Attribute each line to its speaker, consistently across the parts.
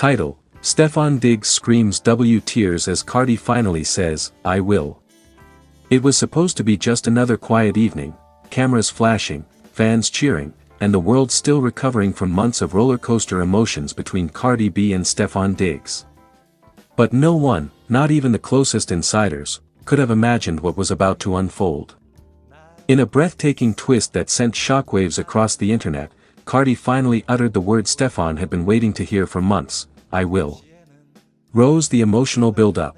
Speaker 1: Title: Stefon Diggs screams W tears as Cardi finally says, "I will." It was supposed to be just another quiet evening, cameras flashing, fans cheering, and the world still recovering from months of roller coaster emotions between Cardi B and Stefon Diggs. But no one, not even the closest insiders, could have imagined what was about to unfold. In a breathtaking twist that sent shockwaves across the internet, Cardi finally uttered the word Stefon had been waiting to hear for months: "I will." Rose the emotional build-up.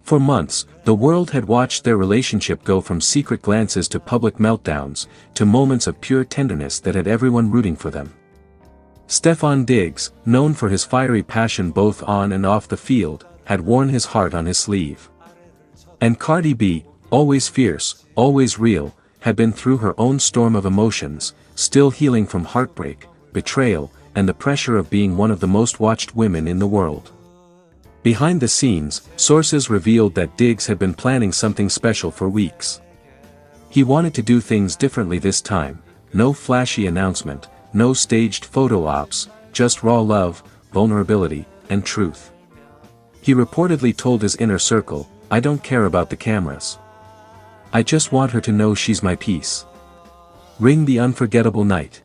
Speaker 1: For months, the world had watched their relationship go from secret glances to public meltdowns, to moments of pure tenderness that had everyone rooting for them. Stefon Diggs, known for his fiery passion both on and off the field, had worn his heart on his sleeve. And Cardi B, always fierce, always real, had been through her own storm of emotions, still healing from heartbreak, betrayal, and the pressure of being one of the most watched women in the world. Behind the scenes, sources revealed that Diggs had been planning something special for weeks. He wanted to do things differently this time: no flashy announcement, no staged photo ops, just raw love, vulnerability, and truth. He reportedly told his inner circle, "I don't care about the cameras. I just want her to know she's my piece." Ring the unforgettable night.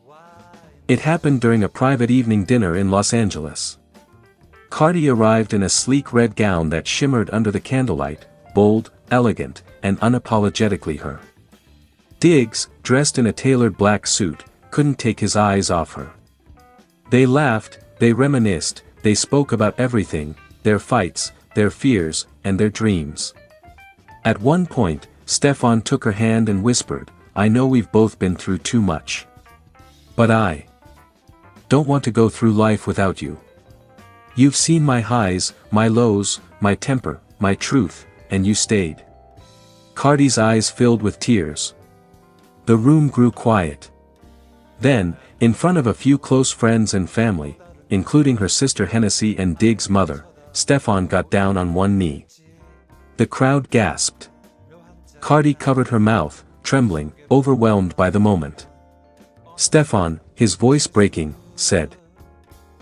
Speaker 1: It happened during a private evening dinner in Los Angeles. Cardi arrived in a sleek red gown that shimmered under the candlelight, bold, elegant, and unapologetically her. Diggs, dressed in a tailored black suit, couldn't take his eyes off her. They laughed, they reminisced, they spoke about everything: their fights, their fears, and their dreams. At one point, Stefon took her hand and whispered, "I know we've both been through too much. But I don't want to go through life without you. You've seen my highs, my lows, my temper, my truth, and you stayed." Cardi's eyes filled with tears. The room grew quiet. Then, in front of a few close friends and family, including her sister Hennessy and Diggs' mother, Stefon got down on one knee. The crowd gasped. Cardi covered her mouth, trembling, overwhelmed by the moment. Stefon, his voice breaking, said,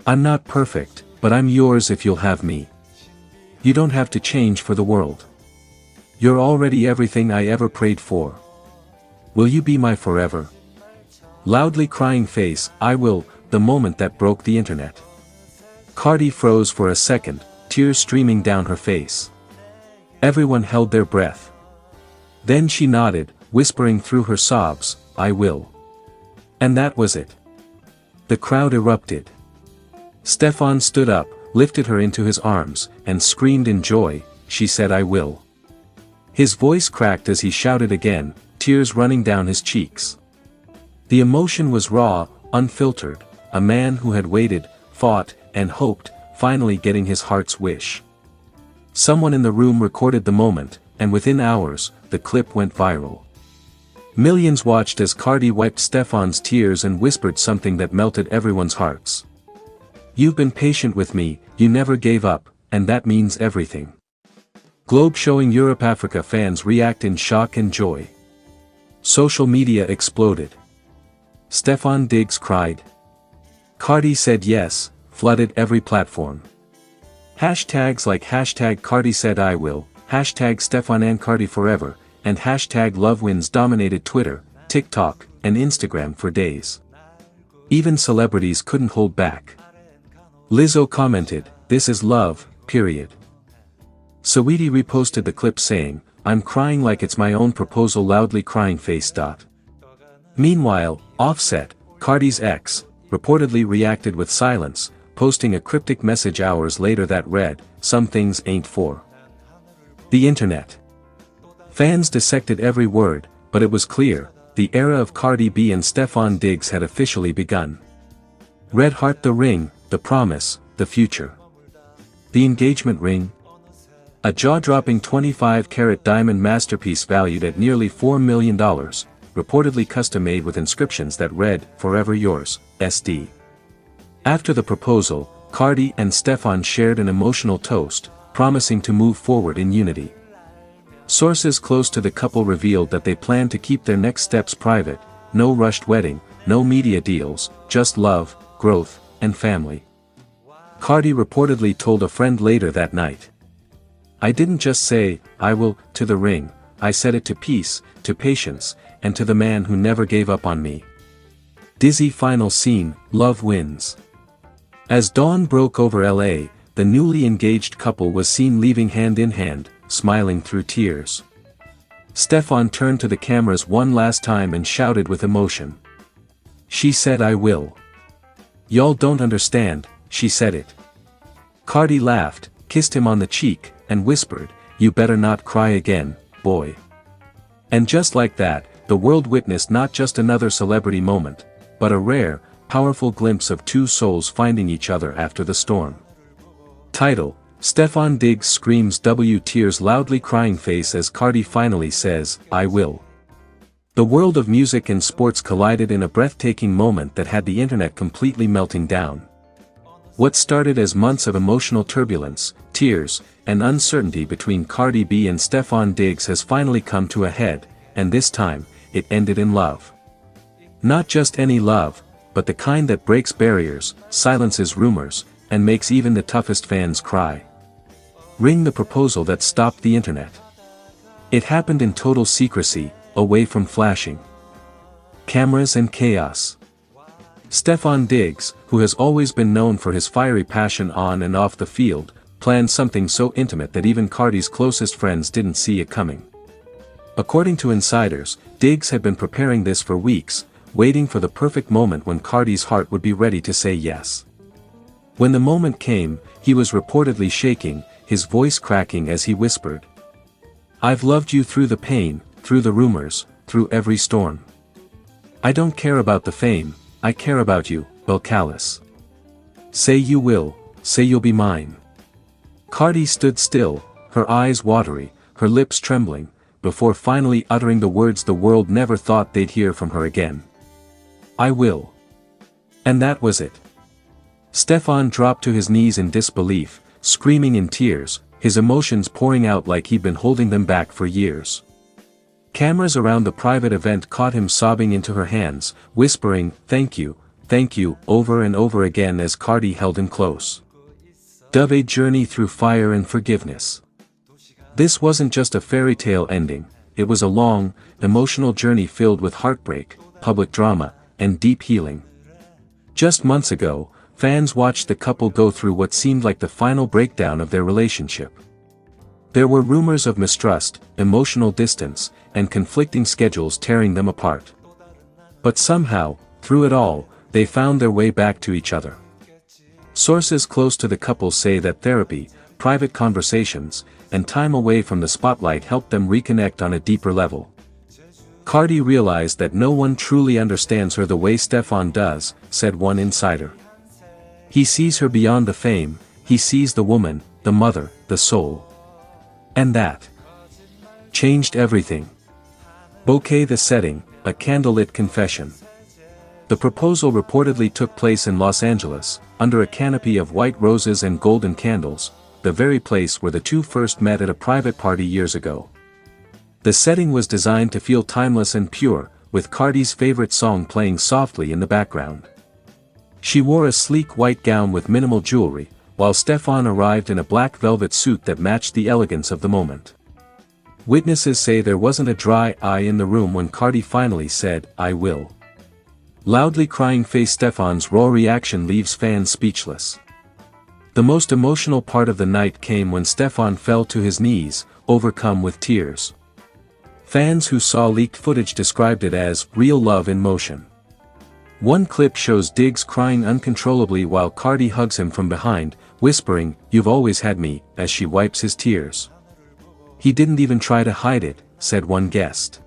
Speaker 1: "I'm not perfect, but I'm yours if you'll have me. You don't have to change for the world. You're already everything I ever prayed for. Will you be my forever?" Loudly crying face, "I will," the moment that broke the internet. Cardi froze for a second, tears streaming down her face. Everyone held their breath. Then she nodded, whispering through her sobs, "I will." And that was it. The crowd erupted. Stefon stood up, lifted her into his arms, and screamed in joy, "She said I will." His voice cracked as he shouted again, tears running down his cheeks. The emotion was raw, unfiltered, a man who had waited, fought, and hoped, finally getting his heart's wish. Someone in the room recorded the moment, and within hours, the clip went viral. Millions watched as Cardi wiped Stefon's tears and whispered something that melted everyone's hearts. "You've been patient with me, you never gave up, and that means everything." Globe showing Europe-Africa fans react in shock and joy. Social media exploded. Stefon Diggs cried. Cardi said yes, flooded every platform. Hashtags like hashtag Cardi said I will, hashtag Stefon and Cardi forever, and hashtag Love Wins dominated Twitter, TikTok, and Instagram for days. Even celebrities couldn't hold back. Lizzo commented, "This is love, period." Saweetie reposted the clip saying, "I'm crying like it's my own proposal, loudly crying face. Meanwhile, Offset, Cardi's ex, reportedly reacted with silence, posting a cryptic message hours later that read, "Some things ain't for the internet." Fans dissected every word, but it was clear, the era of Cardi B and Stefon Diggs had officially begun. Red Heart, the ring, the promise, the future. The engagement ring? A jaw-dropping 25-carat diamond masterpiece valued at nearly $4 million, reportedly custom-made with inscriptions that read, "Forever yours, SD." After the proposal, Cardi and Stefon shared an emotional toast, promising to move forward in unity. Sources close to the couple revealed that they plan to keep their next steps private, no rushed wedding, no media deals, just love, growth, and family. Cardi reportedly told a friend later that night. I didn't just say, I will, to the ring, I said it to peace, to patience, and to the man who never gave up on me. Dizzy final scene, love wins. As dawn broke over LA, the newly engaged couple was seen leaving hand in hand, smiling through tears. Stefon turned to the cameras one last time and shouted with emotion. She said I will. Y'all don't understand, she said it. Cardi laughed, kissed him on the cheek, and whispered, you better not cry again, boy. And just like that, the world witnessed not just another celebrity moment, but a rare, powerful glimpse of two souls finding each other after the storm. Title: Stefon Diggs screams W tears loudly crying face as Cardi finally says, I will. The world of music and sports collided in a breathtaking moment that had the internet completely melting down. What started as months of emotional turbulence, tears, and uncertainty between Cardi B and Stefon Diggs has finally come to a head, and this time, it ended in love. Not just any love, but the kind that breaks barriers, silences rumors, and makes even the toughest fans cry. Ring the proposal that stopped the internet. It happened in total secrecy, away from flashing cameras and chaos. Stefon Diggs, who has always been known for his fiery passion on and off the field, planned something so intimate that even Cardi's closest friends didn't see it coming. According to insiders, Diggs had been preparing this for weeks, waiting for the perfect moment when Cardi's heart would be ready to say yes. When the moment came, he was reportedly shaking, his voice cracking as he whispered, I've loved you through the pain, through the rumors, through every storm. I don't care about the fame, I care about you, Belcalis. Say you will, say you'll be mine. Cardi stood still, her eyes watery, her lips trembling, before finally uttering the words the world never thought they'd hear from her again. I will. And that was it. Stefon dropped to his knees in disbelief, screaming in tears, his emotions pouring out like he'd been holding them back for years. Cameras around the private event caught him sobbing into her hands, whispering, thank you, over and over again as Cardi held him close. A journey through fire and forgiveness. This wasn't just a fairy tale ending, it was a long, emotional journey filled with heartbreak, public drama, and deep healing. Just months ago, fans watched the couple go through what seemed like the final breakdown of their relationship. There were rumors of mistrust, emotional distance, and conflicting schedules tearing them apart. But somehow, through it all, they found their way back to each other. Sources close to the couple say that therapy, private conversations, and time away from the spotlight helped them reconnect on a deeper level. Cardi realized that no one truly understands her the way Stefon does, said one insider. He sees her beyond the fame, he sees the woman, the mother, the soul. And that changed everything. Bouquet the setting, a candlelit confession. The proposal reportedly took place in Los Angeles, under a canopy of white roses and golden candles, the very place where the two first met at a private party years ago. The setting was designed to feel timeless and pure, with Cardi's favorite song playing softly in the background. She wore a sleek white gown with minimal jewelry, while Stefon arrived in a black velvet suit that matched the elegance of the moment. Witnesses say there wasn't a dry eye in the room when Cardi finally said, I will. Loudly crying face Stefon's raw reaction leaves fans speechless. The most emotional part of the night came when Stefon fell to his knees, overcome with tears. Fans who saw leaked footage described it as real love in motion. One clip shows Diggs crying uncontrollably while Cardi hugs him from behind, whispering, "You've always had me," as she wipes his tears. He didn't even try to hide it, said one guest.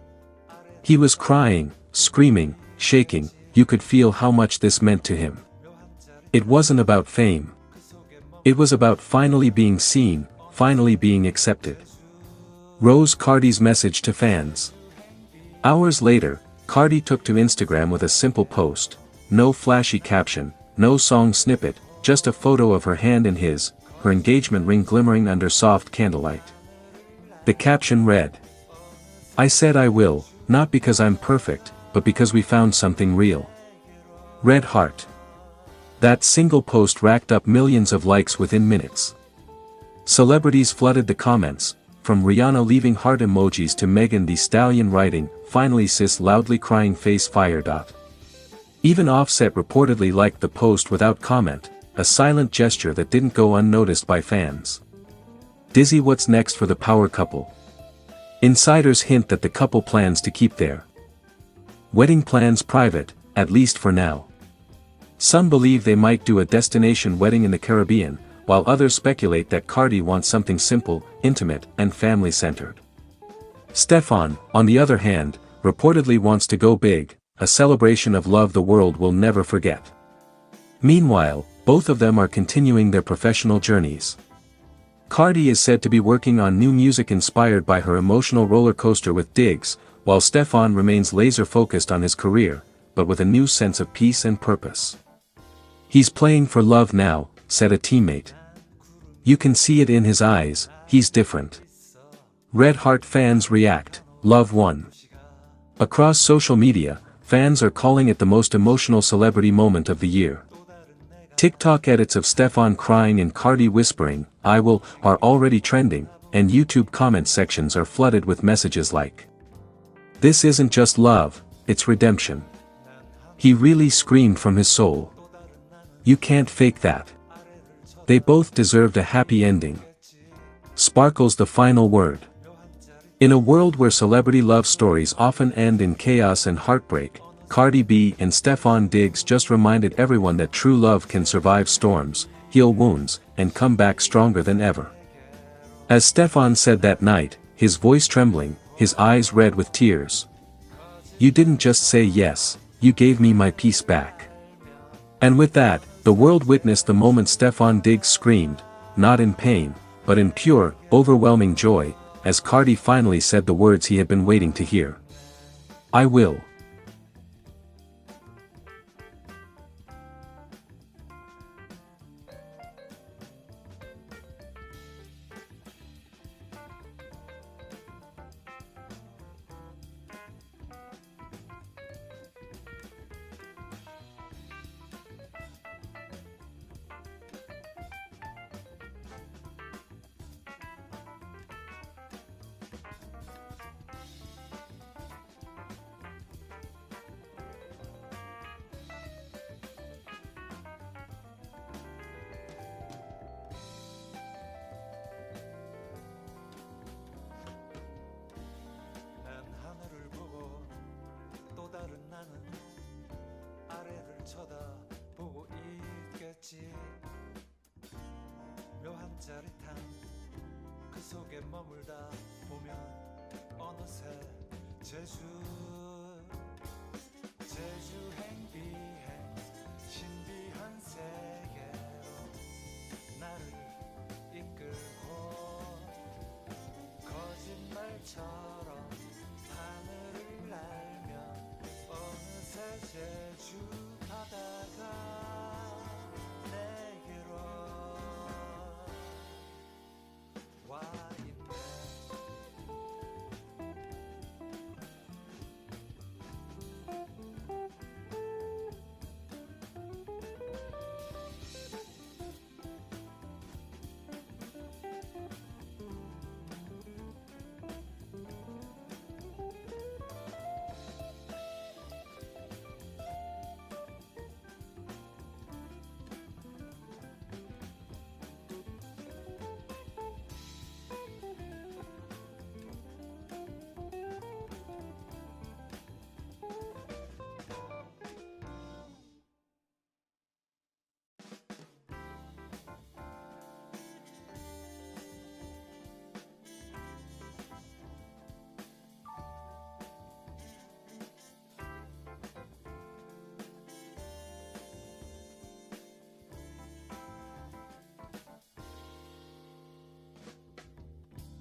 Speaker 1: He was crying, screaming, shaking, you could feel how much this meant to him. It wasn't about fame. It was about finally being seen, finally being accepted. Rose Cardi's message to fans. Hours later, Cardi took to Instagram with a simple post, no flashy caption, no song snippet, just a photo of her hand in his, her engagement ring glimmering under soft candlelight. The caption read, "I said I will, not because I'm perfect, but because we found something real. Red heart." That single post racked up millions of likes within minutes. Celebrities flooded the comments, from Rihanna leaving heart emojis to Megan Thee Stallion writing, "Finally sis," loudly crying face fire. Even Offset reportedly liked the post without comment, a silent gesture that didn't go unnoticed by fans. Dizzy, what's next for the power couple? Insiders hint that the couple plans to keep their wedding plans private, at least for now. Some believe they might do a destination wedding in the Caribbean, while others speculate that Cardi wants something simple, intimate, and family-centered. Stefon, on the other hand, reportedly wants to go big, a celebration of love the world will never forget. Meanwhile, both of them are continuing their professional journeys. Cardi is said to be working on new music inspired by her emotional roller coaster with Diggs, while Stefon remains laser-focused on his career, but with a new sense of peace and purpose. "He's playing for love now," said a teammate. "You can see it in his eyes, he's different." Red Heart fans react, "Love won." Across social media, fans are calling it the most emotional celebrity moment of the year. TikTok edits of Stefon crying and Cardi whispering, "I will," are already trending, and YouTube comment sections are flooded with messages like, "This isn't just love, it's redemption. He really screamed from his soul. You can't fake that. They both deserved a happy ending." Sparkles the final word. In a world where celebrity love stories often end in chaos and heartbreak, Cardi B and Stefon Diggs just reminded everyone that true love can survive storms, heal wounds, and come back stronger than ever. As Stefon said that night, his voice trembling, his eyes red with tears, "You didn't just say yes, you gave me my peace back." And with that, the world witnessed the moment Stefon Diggs screamed, not in pain, but in pure, overwhelming joy, as Cardi finally said the words he had been waiting to hear. "I will."
Speaker 2: 쳐다보고 있겠지. 묘한 짜릿함 그 속에 머물다 보면 어느새 제주 행비행 신비한 세계로 나를 이끌고 거짓말처럼 하늘을 날며 어느새 제주 바다가 내게로 와 있네.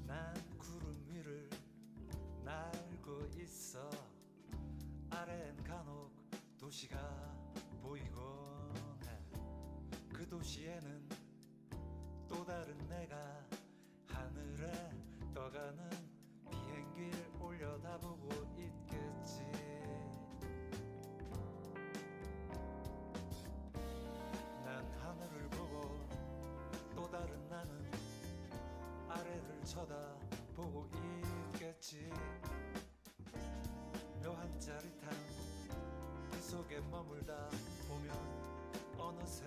Speaker 2: 난 구름 위를 날고 있어. 아래엔 간혹 도시가 보이곤 해. 그 도시에는 또 다른 내가 하늘에 떠가는 비행기를 올려다보고 있겠지. 쳐다보고 있겠지. 묘한 짜릿함 그 속에 머물다 보면 어느새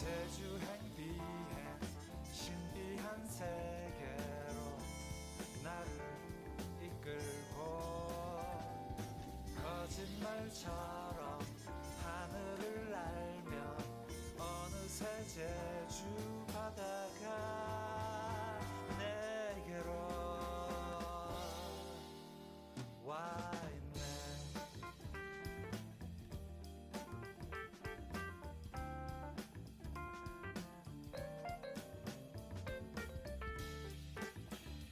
Speaker 2: 제주행 비행 신비한 세계로 나를 이끌고 거짓말처럼 하늘을 날며 어느새 제주